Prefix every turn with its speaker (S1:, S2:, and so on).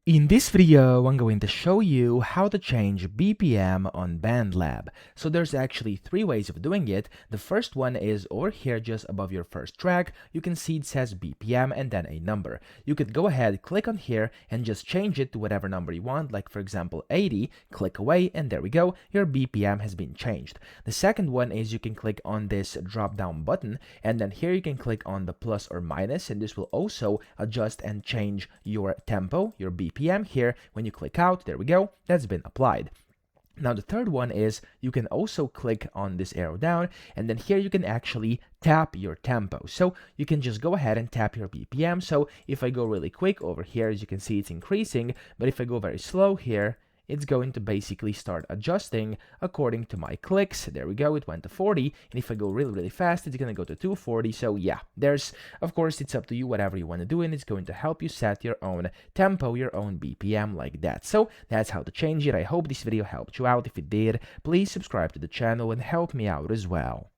S1: In this video, I'm going to show you how to change BPM on BandLab. So there's actually three ways of doing it. The first one is over here just above your first track. You can see it says BPM and then a number. You could go ahead, click on here and just change it to whatever number you want, like for example 80, click away and there we go, your BPM has been changed. The second one is you can click on this drop down button and then here you can click on the plus or minus and this will also adjust and change your tempo, your BPM here. When you click out, there we go, that's been applied. Now the third one is you can also click on this arrow down and then here you can actually tap your tempo. So you can just go ahead and tap your BPM. So if I go really quick over here, as you can see it's increasing, but if I go very slow here, it's going to basically start adjusting according to my clicks. There we go, it went to 40, and if I go really fast, it's going to go to 240. So yeah, of course, it's up to you, whatever you want to do, and it's going to help you set your own tempo, your own BPM like that. So that's how to change it. I hope this video helped you out. If it did, please subscribe to the channel and help me out as well.